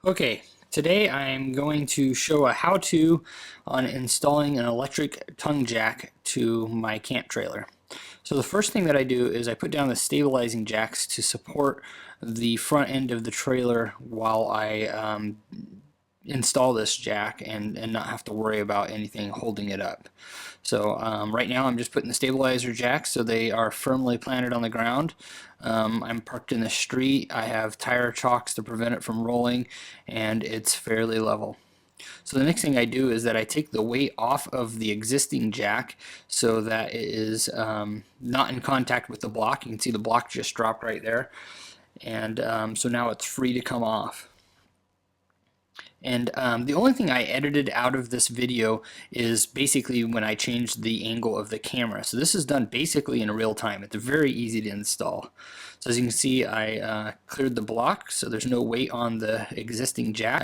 Okay, today I'm going to show a how-to on installing an electric tongue jack to my camp trailer. So the first thing that I do is I put down the stabilizing jacks to support the front end of the trailer while I install this jack and not have to worry about anything holding it up. So right now I'm just putting the stabilizer jacks so they are firmly planted on the ground. I'm parked in the street. I have tire chocks to prevent it from rolling, and it's fairly level. So the next thing I do is that I take the weight off of the existing jack so that it is not in contact with the block. You can see the block just dropped right there. And so now it's free to come off. And the only thing I edited out of this video is basically when I changed the angle of the camera. So this is done basically in real time. It's very easy to install. So as you can see, I cleared the block, so there's no weight on the existing jack.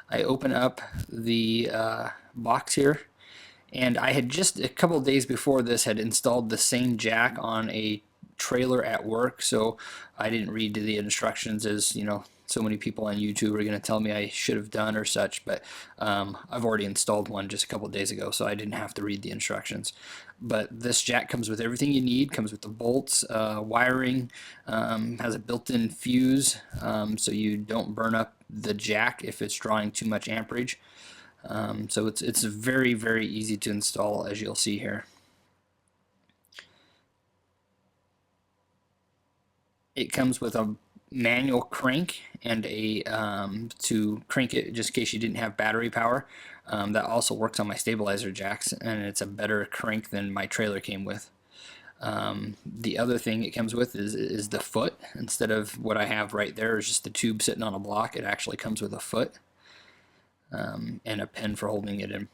I open up the box here, and I had just a couple of days before this had installed the same jack on a trailer at work, so I didn't read the instructions as so many people on YouTube are going to tell me I should have done or such, but I've already installed one just a couple of days ago, so I didn't have to read the instructions. But this jack comes with everything you need, comes with the bolts, wiring, has a built-in fuse, so you don't burn up the jack if it's drawing too much amperage. So it's very, very easy to install, as you'll see here. It comes with a manual crank and a to crank it just in case you didn't have battery power. That also works on my stabilizer jacks, and it's a better crank than my trailer came with. The other thing it comes with is the foot. Instead of what I have right there is just the tube sitting on a block, it actually comes with a foot and a pin for holding it in.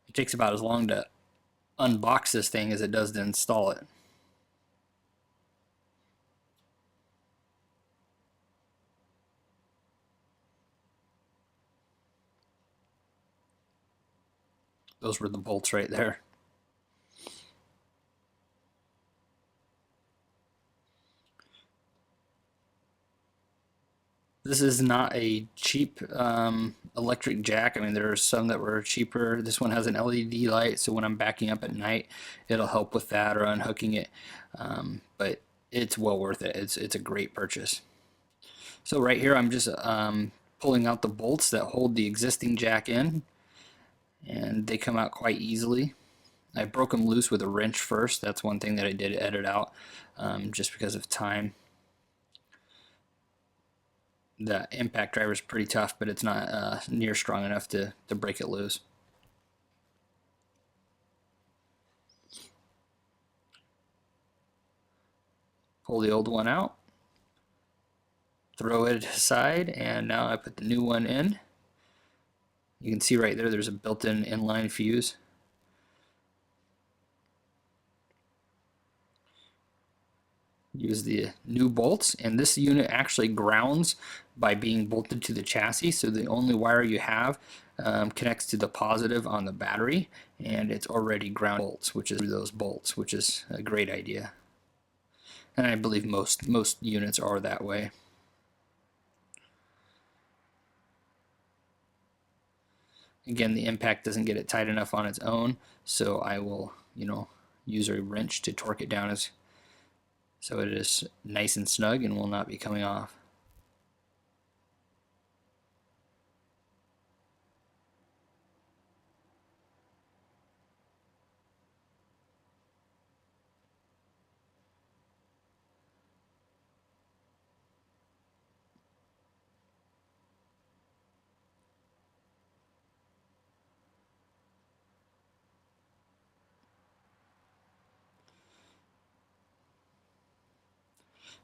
It takes about as long to unbox this thing as it does to install it. Those were the bolts right there. This is not a cheap electric jack. I mean, there are some that were cheaper. This one has an LED light, so when I'm backing up at night, it'll help with that or unhooking it. But it's well worth it. It's a great purchase. So right here, I'm just pulling out the bolts that hold the existing jack in, and they come out quite easily. I broke them loose with a wrench first. That's one thing that I did edit out just because of time. The impact driver is pretty tough, but it's not near strong enough to break it loose. Pull the old one out, throw it aside, and now I put the new one in. You can see right there, there's a built-in inline fuse. Use the new bolts, and this unit actually grounds by being bolted to the chassis, so the only wire you have connects to the positive on the battery, and it's already ground bolts, which is those bolts, which is a great idea. And I believe most units are that way. Again, the impact doesn't get it tight enough on its own, so I will, use a wrench to torque it down so it is nice and snug and will not be coming off.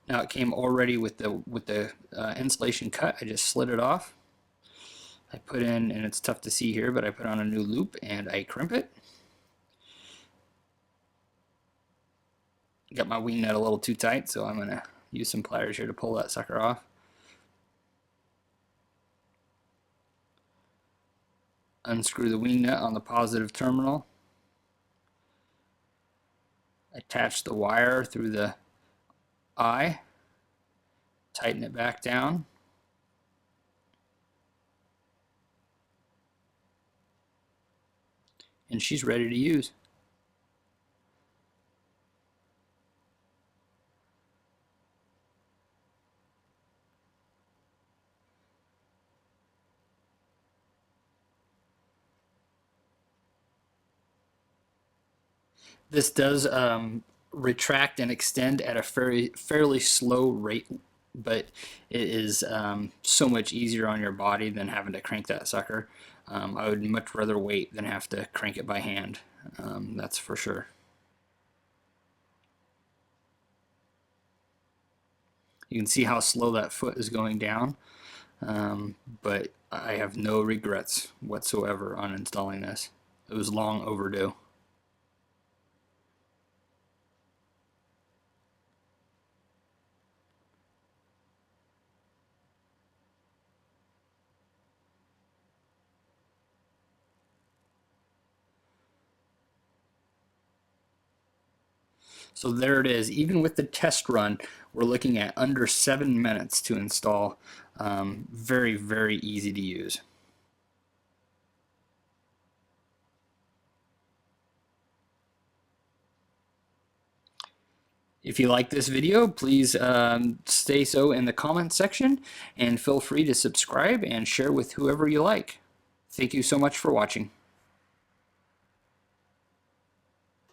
Now it came already with the insulation cut. I just slid it off. I put in, and it's tough to see here, but I put on a new loop and I crimp it. Got my wingnut a little too tight, so I'm gonna use some pliers here to pull that sucker off. Unscrew the wingnut on the positive terminal. Attach the wire through the eye. Tighten it back down. And she's ready to use. This does retract and extend at a fairly slow rate, but it is so much easier on your body than having to crank that sucker. I would much rather wait than have to crank it by hand. That's for sure. You can see how slow that foot is going down, but I have no regrets whatsoever on installing this. It was long overdue. So there it is. Even with the test run, we're looking at under 7 minutes to install. Very, very easy to use. If you like this video, please say so in the comment section, and feel free to subscribe and share with whoever you like. Thank you so much for watching.